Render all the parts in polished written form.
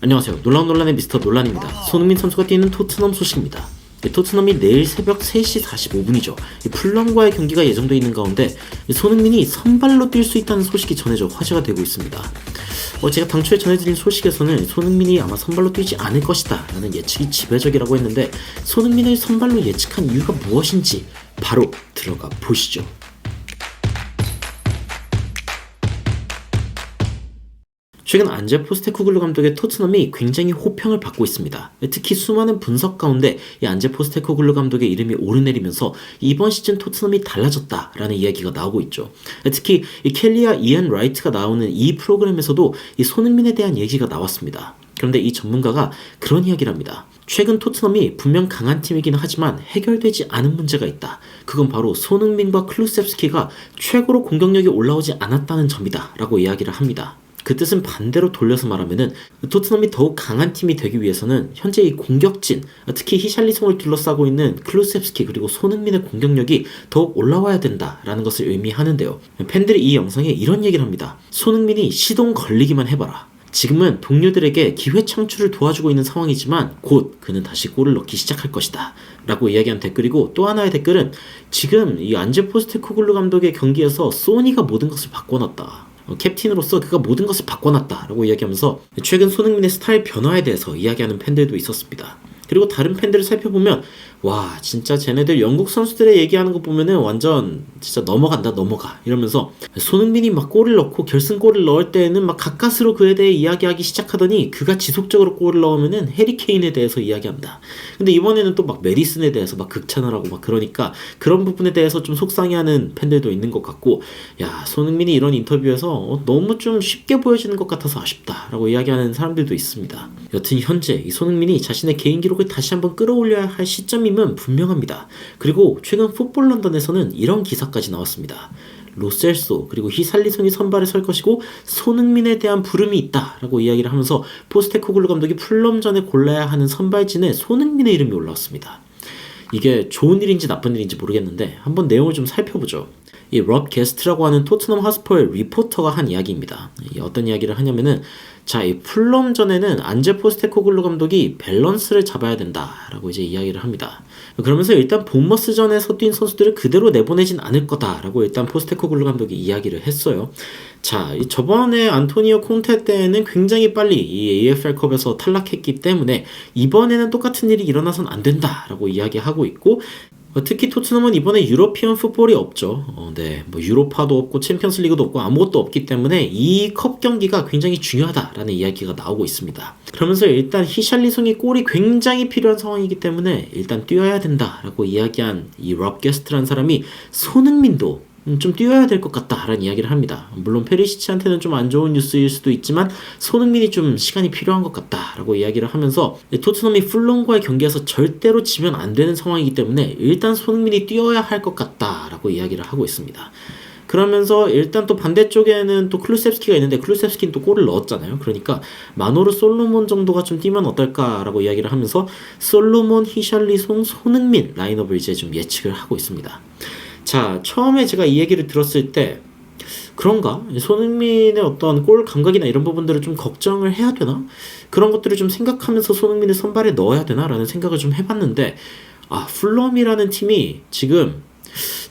안녕하세요. 놀라운 논란의 미스터 논란입니다. 손흥민 선수가 뛰는 토트넘 소식입니다. 토트넘이 내일 새벽 3시 45분이죠. 풀럼과의 경기가 예정되어 있는 가운데 손흥민이 선발로 뛸 수 있다는 소식이 전해져 화제가 되고 있습니다. 제가 당초에 전해드린 소식에서는 손흥민이 아마 선발로 뛰지 않을 것이다 라는 예측이 지배적이라고 했는데, 손흥민을 선발로 예측한 이유가 무엇인지 바로 들어가 보시죠. 최근 안제 포스테코글루 감독의 토트넘이 굉장히 호평을 받고 있습니다. 특히 수많은 분석 가운데 이 안제 포스테코글루 감독의 이름이 오르내리면서 이번 시즌 토트넘이 달라졌다라는 이야기가 나오고 있죠. 특히 이 켈리와 이안 라이트가 나오는 이 프로그램에서도 이 손흥민에 대한 얘기가 나왔습니다. 그런데 이 전문가가 그런 이야기를 합니다. 최근 토트넘이 분명 강한 팀이긴 하지만 해결되지 않은 문제가 있다. 그건 바로 손흥민과 클루셉스키가 최고로 공격력이 올라오지 않았다는 점이다 라고 이야기를 합니다. 그 뜻은 반대로 돌려서 말하면은 토트넘이 더욱 강한 팀이 되기 위해서는 현재 이 공격진, 특히 히샬리송을 둘러싸고 있는 클루셉스키 그리고 손흥민의 공격력이 더욱 올라와야 된다라는 것을 의미하는데요. 팬들이 이 영상에 이런 얘기를 합니다. 손흥민이 시동 걸리기만 해봐라. 지금은 동료들에게 기회 창출을 도와주고 있는 상황이지만 곧 그는 다시 골을 넣기 시작할 것이다 라고 이야기한 댓글이고, 또 하나의 댓글은 지금 이 안제 포스테코글루 감독의 경기에서 소니가 모든 것을 바꿔놨다. 캡틴으로서 그가 모든 것을 바꿔놨다 라고 이야기하면서 최근 손흥민의 스타일 변화에 대해서 이야기하는 팬들도 있었습니다. 그리고 다른 팬들을 살펴보면 와 진짜 쟤네들 영국 선수들의 얘기하는 거 보면은 완전 진짜 넘어간다 넘어가 이러면서, 손흥민이 막 골을 넣고 결승골을 넣을 때에는 막 가까스로 그에 대해 이야기하기 시작하더니 그가 지속적으로 골을 넣으면은 해리케인에 대해서 이야기한다. 근데 이번에는 또 막 메디슨에 대해서 막 극찬을 하고 막 그러니까 그런 부분에 대해서 좀 속상해하는 팬들도 있는 것 같고, 야 손흥민이 이런 인터뷰에서 너무 좀 쉽게 보여지는 것 같아서 아쉽다 라고 이야기하는 사람들도 있습니다. 여튼 현재 이 손흥민이 자신의 개인 기록을 다시 한번 끌어올려야 할 시점임은 분명합니다. 그리고 최근 풋볼 런던에서는 이런 기사까지 나왔습니다. 로셀소 그리고 히샬리송이 선발에 설 것이고 손흥민에 대한 부름이 있다 라고 이야기를 하면서 포스테코글루 감독이 풀럼전에 골라야 하는 선발진에 손흥민의 이름이 올라왔습니다. 이게 좋은 일인지 나쁜 일인지 모르겠는데 한번 내용을 좀 살펴보죠. 이 럽 게스트라고 하는 토트넘 하스퍼의 리포터가 한 이야기입니다. 어떤 이야기를 하냐면은, 자, 이 풀럼전에는 안제 포스테코글루 감독이 밸런스를 잡아야 된다라고 이제 이야기를 합니다. 그러면서 일단 본머스전에서 뛴 선수들을 그대로 내보내진 않을 거다라고 일단 포스테코글루 감독이 이야기를 했어요. 자, 저번에 안토니오 콘테 때는 굉장히 빨리 이 AFL컵에서 탈락했기 때문에 이번에는 똑같은 일이 일어나선 안 된다라고 이야기하고 있고, 특히 토트넘은 이번에 유러피언 풋볼이 없죠. 뭐 유로파도 없고 챔피언스 리그도 없고 아무것도 없기 때문에 이 컵 경기가 굉장히 중요하다라는 이야기가 나오고 있습니다. 그러면서 일단 히샬리송이 골이 굉장히 필요한 상황이기 때문에 일단 뛰어야 된다라고 이야기한 이 럽 게스트라는 사람이 손흥민도 좀 뛰어야 될 것 같다라는 이야기를 합니다. 물론 페리시치한테는 좀 안 좋은 뉴스일 수도 있지만 손흥민이 좀 시간이 필요한 것 같다라고 이야기를 하면서, 토트넘이 풀럼과의 경기에서 절대로 지면 안 되는 상황이기 때문에 일단 손흥민이 뛰어야 할 것 같다라고 이야기를 하고 있습니다. 그러면서 일단 또 반대쪽에는 또 클루셉스키가 있는데 클루셉스키는 또 골을 넣었잖아요. 그러니까 마노르 솔로몬 정도가 좀 뛰면 어떨까라고 이야기를 하면서 솔로몬, 히샬리송, 손흥민 라인업을 이제 좀 예측을 하고 있습니다. 자, 처음에 제가 이 얘기를 들었을 때 그런가? 손흥민의 어떤 골 감각이나 이런 부분들을 좀 걱정을 해야 되나? 그런 것들을 좀 생각하면서 손흥민을 선발에 넣어야 되나? 라는 생각을 좀 해봤는데, 풀럼이라는 팀이 지금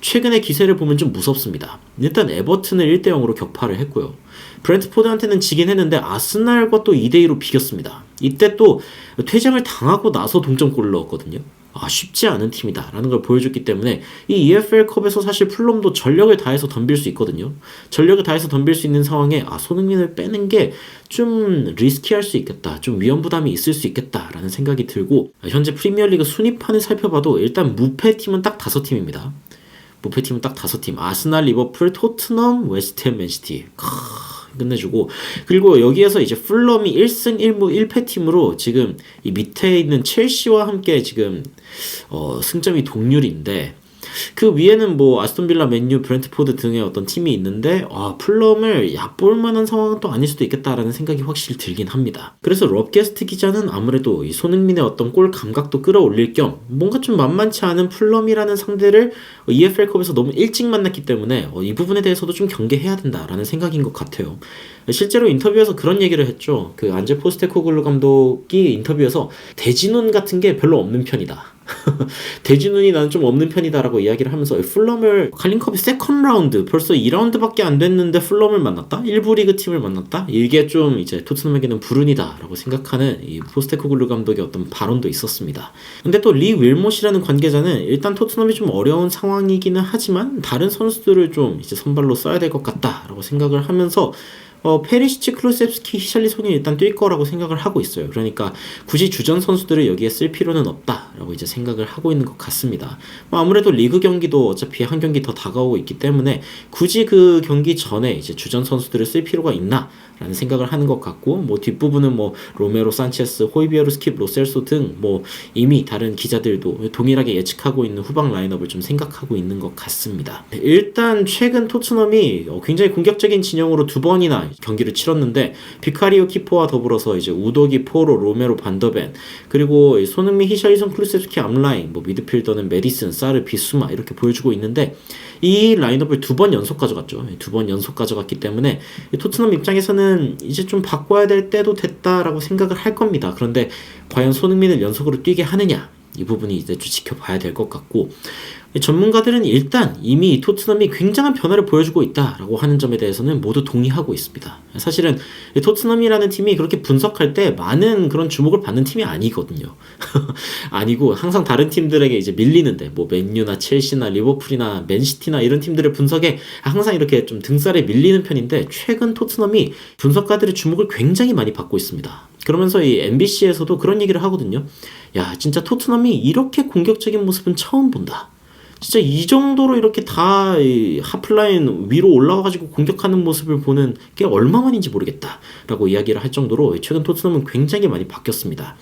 최근의 기세를 보면 좀 무섭습니다. 일단 에버튼을 1대0으로 격파를 했고요. 브렌트포드한테는 지긴 했는데 아스날과 또 2대2로 비겼습니다. 이때 또 퇴장을 당하고 나서 동점골을 넣었거든요. 쉽지 않은 팀이다 라는 걸 보여줬기 때문에 이 EFL컵에서 사실 풀럼도 전력을 다해서 덤빌 수 있거든요. 전력을 다해서 덤빌 수 있는 상황에 손흥민을 빼는 게 좀 리스키할 수 있겠다, 좀 위험 부담이 있을 수 있겠다 라는 생각이 들고, 현재 프리미어리그 순위판을 살펴봐도 일단 무패팀은 딱 5팀입니다. 무패팀은 딱 5팀. 아스날, 리버풀, 토트넘, 웨스트햄, 맨시티. 끝내주고, 그리고 여기에서 이제 풀럼이 1승 1무 1패팀으로 지금 이 밑에 있는 첼시와 함께 지금 승점이 동률인데, 그 위에는 뭐 아스톤빌라, 맨유, 브렌트포드 등의 어떤 팀이 있는데 풀럼을 얕볼 만한 상황은 또 아닐 수도 있겠다라는 생각이 확실히 들긴 합니다. 그래서 럽게스트 기자는 아무래도 이 손흥민의 어떤 골 감각도 끌어올릴 겸 뭔가 좀 만만치 않은 풀럼이라는 상대를 EFL컵에서 너무 일찍 만났기 때문에 이 부분에 대해서도 좀 경계해야 된다라는 생각인 것 같아요. 실제로 인터뷰에서 그런 얘기를 했죠. 그 안제 포스테코글루 감독이 인터뷰에서 대진운 같은 게 별로 없는 편이다. 대진운이 나는 좀 없는 편이다라고 이야기를 하면서 풀럼을 칼린컵이 세컨 라운드 벌써 2라운드밖에 안 됐는데 풀럼을 만났다? 1부 리그 팀을 만났다? 이게 좀 이제 토트넘에게는 불운이다라고 생각하는 이 포스테코글루 감독의 어떤 발언도 있었습니다. 근데 또 리 윌못이라는 관계자는 일단 토트넘이 좀 어려운 상황이기는 하지만 다른 선수들을 좀 이제 선발로 써야 될 것 같다라고 생각을 하면서 페리시치, 클루셉스키, 히샬리송이 일단 뛸 거라고 생각을 하고 있어요. 그러니까 굳이 주전 선수들을 여기에 쓸 필요는 없다라고 이제 생각을 하고 있는 것 같습니다. 아무래도 리그 경기도 어차피 한 경기 더 다가오고 있기 때문에 굳이 그 경기 전에 이제 주전 선수들을 쓸 필요가 있나? 라는 생각을 하는 것 같고, 뭐 뒷부분은 뭐 로메로, 산체스, 호이비에르, 스킵, 로셀소 등 뭐 이미 다른 기자들도 동일하게 예측하고 있는 후방 라인업을 좀 생각하고 있는 것 같습니다. 일단 최근 토트넘이 굉장히 공격적인 진영으로 두 번이나 경기를 치렀는데 비카리오 키퍼와 더불어서 이제 우도기, 포로, 로메로, 반더벤 그리고 손흥민, 히샬리송, 클루세스키 앞라인, 뭐 미드필더는 메디슨, 사르, 비수마 이렇게 보여주고 있는데 이 라인업을 두 번 연속 가져갔죠. 두 번 연속 가져갔기 때문에 토트넘 입장에서는 이제 좀 바꿔야 될 때도 됐다라고 생각을 할 겁니다. 그런데 과연 손흥민을 연속으로 뛰게 하느냐 이 부분이 이제 좀 지켜봐야 될 것 같고 전문가들은 일단 이미 토트넘이 굉장한 변화를 보여주고 있다라고 하는 점에 대해서는 모두 동의하고 있습니다. 사실은 토트넘이라는 팀이 그렇게 분석할 때 많은 그런 주목을 받는 팀이 아니거든요. 아니고 항상 다른 팀들에게 이제 밀리는데 뭐 맨유나 첼시나 리버풀이나 맨시티나 이런 팀들의 분석에 항상 이렇게 좀 등살에 밀리는 편인데 최근 토트넘이 분석가들의 주목을 굉장히 많이 받고 있습니다. 그러면서 이 MBC에서도 그런 얘기를 하거든요. 야, 진짜 토트넘이 이렇게 공격적인 모습은 처음 본다. 진짜 이 정도로 이렇게 다 하플라인 위로 올라와가지고 공격하는 모습을 보는 게 얼마만인지 모르겠다라고 이야기를 할 정도로 최근 토트넘은 굉장히 많이 바뀌었습니다.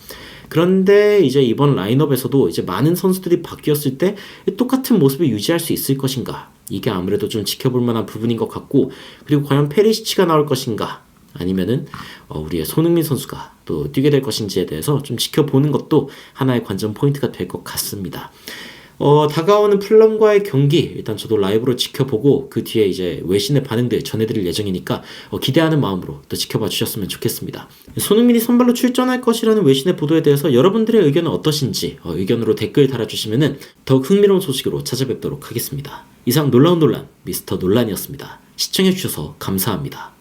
그런데 이제 이번 라인업에서도 이제 많은 선수들이 바뀌었을 때 똑같은 모습을 유지할 수 있을 것인가? 이게 아무래도 좀 지켜볼 만한 부분인 것 같고 그리고 과연 페리시치가 나올 것인가? 아니면은 우리의 손흥민 선수가 또 뛰게 될 것인지에 대해서 좀 지켜보는 것도 하나의 관전 포인트가 될 것 같습니다. 다가오는 풀럼과의 경기 일단 저도 라이브로 지켜보고 그 뒤에 이제 외신의 반응들 전해드릴 예정이니까 기대하는 마음으로 또 지켜봐 주셨으면 좋겠습니다. 손흥민이 선발로 출전할 것이라는 외신의 보도에 대해서 여러분들의 의견은 어떠신지 의견으로 댓글 달아주시면은 더욱 흥미로운 소식으로 찾아뵙도록 하겠습니다. 이상 놀라운 논란 미스터 논란이었습니다. 시청해주셔서 감사합니다.